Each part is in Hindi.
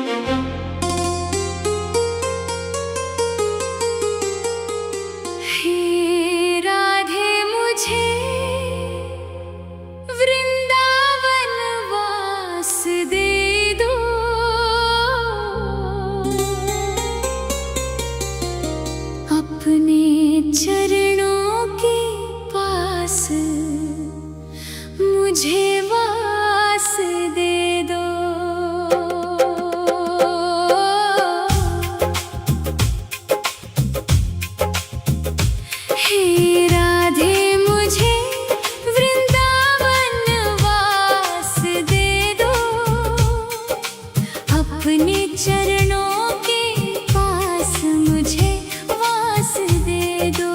हे राधे मुझे वृंदावन वास दे दो, अपने चरणों के पास मुझे वास दे दो। हे राधे मुझे वृंदावन वास दे दो, अपने चरणों के पास मुझे वास दे दो।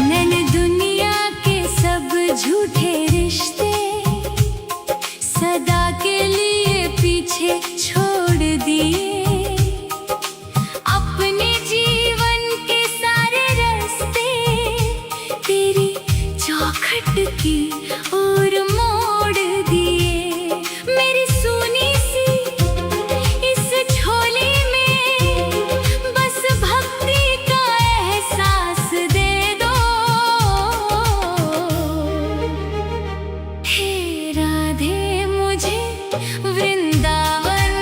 मैंने दुनिया के सब झूठे रिश्ते सदा के लिए पीछे छोड़ दिए, अपने जीवन के सारे रास्ते तेरी चौखट की ओर मोड़ दिए। मेरी सुनी सी इस झोली में बस भक्ति का एहसास दे दो। हे राधे मुझे वृंदावन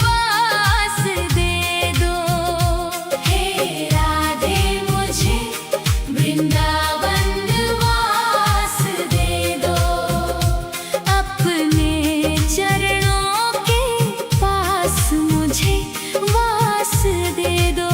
वास दे दो। हे राधे मुझे वृंदावन वास दे दो, अपने चरणों के पास मुझे वास दे दो।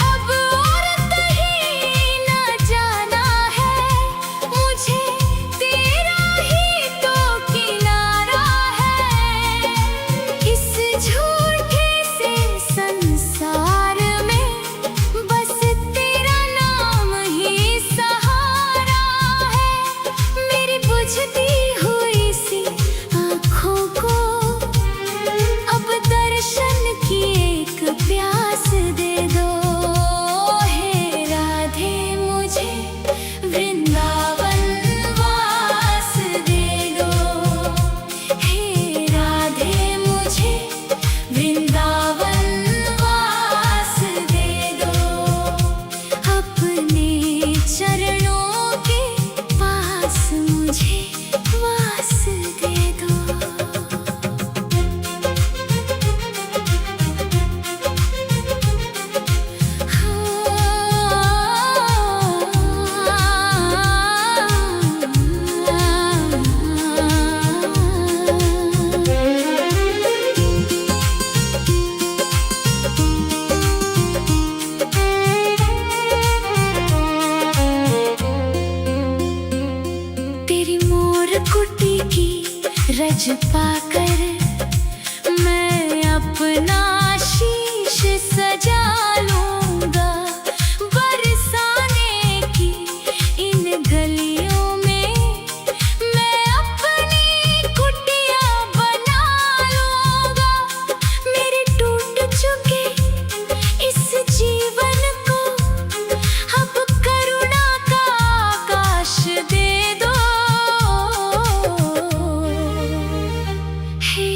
अब और कहीं न जाना है मुझे, तेरा ही तो किनारा है। इस झूठे से संसार में बस तेरा नाम ही सहारा है। मेरी बुझती हुई सी आँखों को अब दर्शन की एक प्यास दे दो। हे राधे मुझे वृंदावन वास दे दो। हे राधे मुझे वृंदावन वास दे दो, अपने चरणों के पास मुझे वास दे दो। तेरी मोर कुटी की रज पाकर मैं अपना शीश सजा लूंगा। बरसाने की इन गलियों में मैं अपनी कुटिया बना लूंगा। मेरे टूट चुके इस जीवन को अब करुणा का आकाश दे दो। हे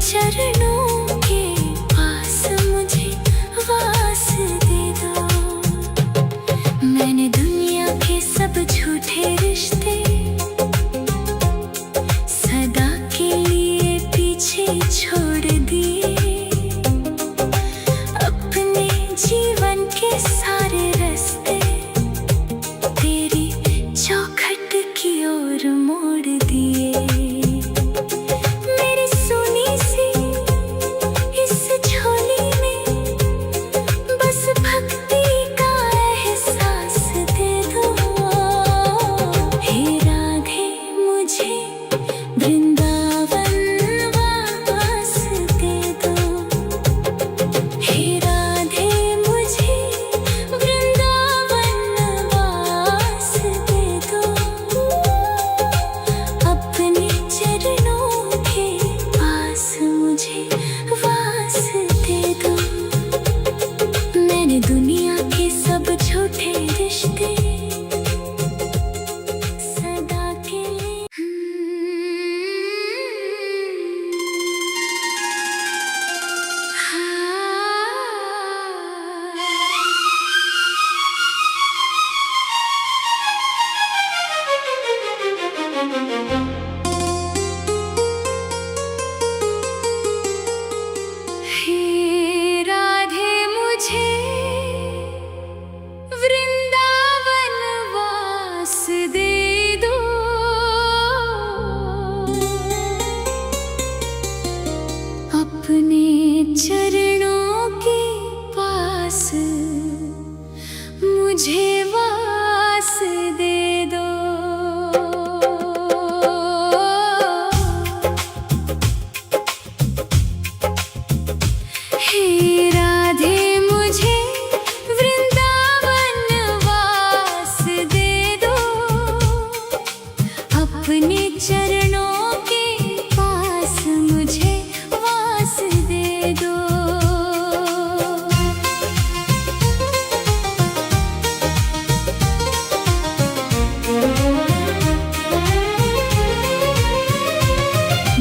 चरणों के पास मुझे वास दे दो। मैंने दुनिया के सब झूठे रिश्ते सदा के लिए पीछे छोड़ दिए। अपने जीवन के सारे रास्ते तेरी चौखट की ओर मोड़ दिए। मेरी सोनी सी इस झोली में बस भक्ति का एहसास दे दो। हे राधे मुझे वृंदावन वास दे दो। हे राधे मुझे वृंदावन वास दे दो। अपने चरणों के पास मुझे वास दे दो। मैंने दुनिया के सब झूठे रिश्ते सदा के लिए हे राधे मुझे वृंदावन वास दे दो। अपने चरणों के पास मुझे वास दे दो। हे राधे मुझे वृंदावन वास दे दो। अपने चरणों के पास मुझे वास दे दो।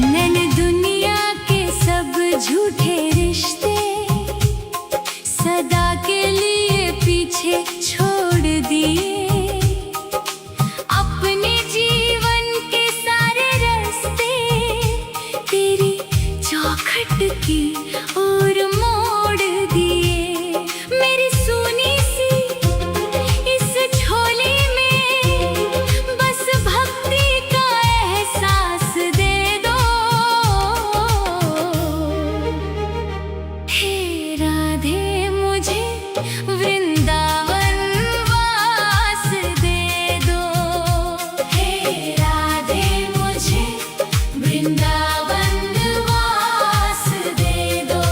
मैंने दुनिया के सब झूठे रिश्ते सदा के लिए पीछे छोड़ दिए। अपने जीवन के सारे रास्ते तेरी चौखट की ओर मोड़ दिए। मेरी सोनी सी इस झोली में बस भक्ति का एहसास दे दो। हे राधे मुझे वृंदावन वास दे दो। हे राधे मुझे वृंदावन वास दे दो।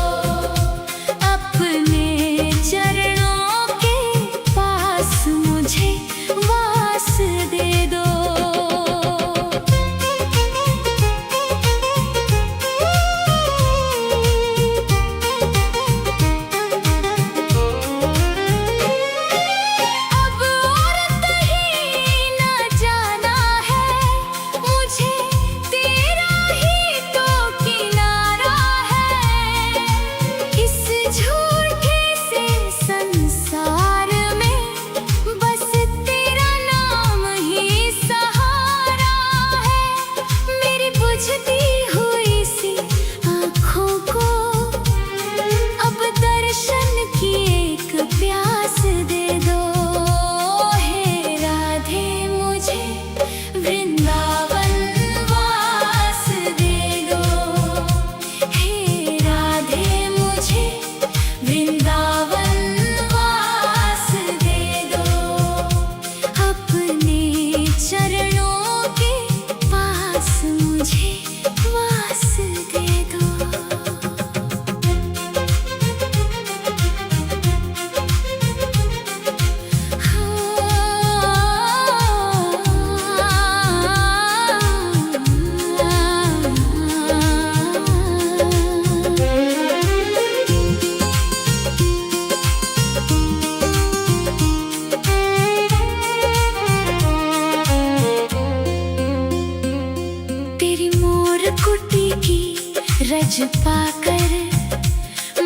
रज पाकर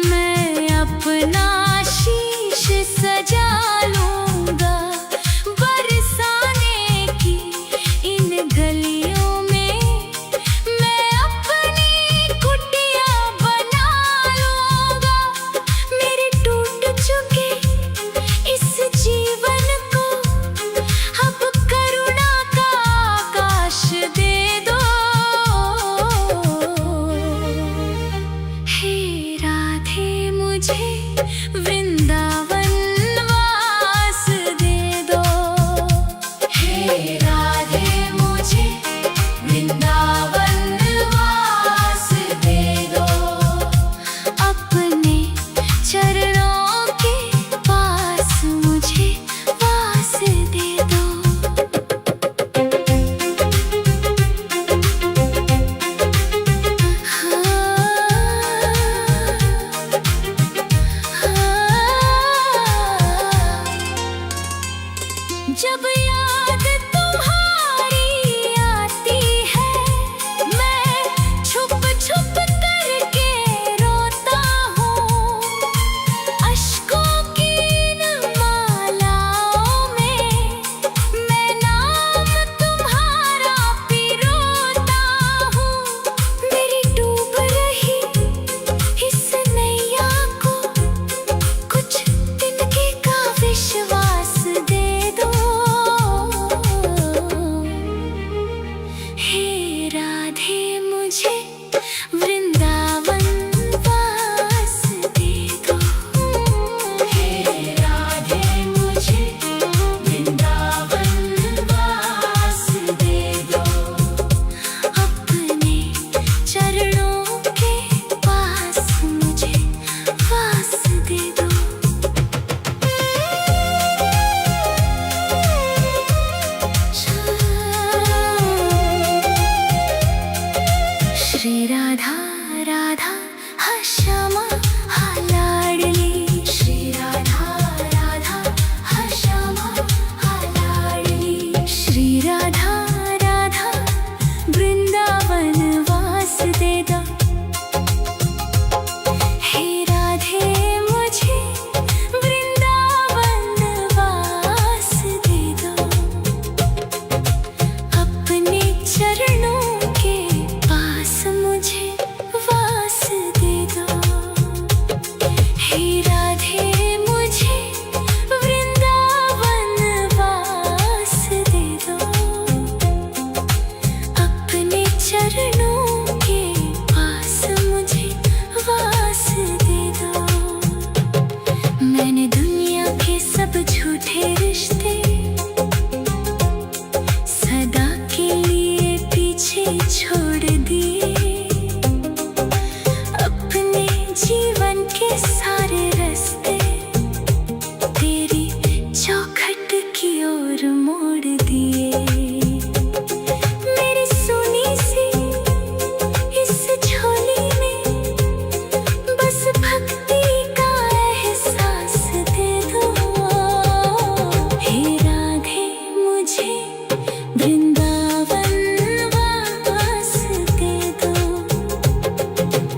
मैं अपना शीश सजा लूंगा। बरसाने की इन गलियों में मैं अपनी कुटिया बना लूंगा। मेरे टूट चुके इस जीवन को अब करुणा का आकाश दे दो। हे राधे मुझे वृंदावन वास दे दो। हे राधे मुझे वृंदावन वास दे दो। अपने चरणों के पास मुझे वास दे दो। जब याद तुम्हारी आती है मैं छुप छुप करके रोता हूँ। अश्कों की इन मालाओं में मैं नाम तुम्हारा पिरोता हूँ। मेरी डूब रही इस नैया को कुछ तिनके का विश्वास दे दो। हे राधे मुझे वृंदावन वास दे दो। हे राधे मुझे वृंदावन वास दे दो। अपने चरणों के पास मुझे वास दे दो। श्री राधा राधा हा श्यामा हा लाडली। श्री राधा राधा हा श्यामा हा लाडली। श्री राधा राधा वृंदावन वास दे दो। हे राधे मुझे वृंदावन वास दे दो। अपने चरणों के पास मुझे वास दे दो। हे राधे मुझे वृंदावन वास दे दो। अपने चरणों के पास मुझे वास दे दो। मैंने दुनिया के सब झूठे रिश्ते सदा के लिए पीछे छोड़ दिए। अपने जीवन के सारे रास्ते तेरी चौखट की ओर मोड़ दिए। मेरी सोनी सी इस झोली में बस भक्ति का एहसास दे दो। हे राधे मुझे वृंदावन वास दे दो।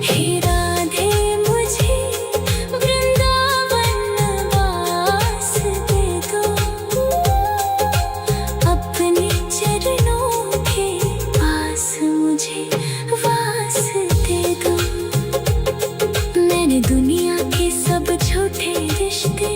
हे राधे मुझे वृंदावन वास दे दो। अपने चरणों के पास मुझे वास दे दो। मैंने दुनिया के सब झूठे रिश्ते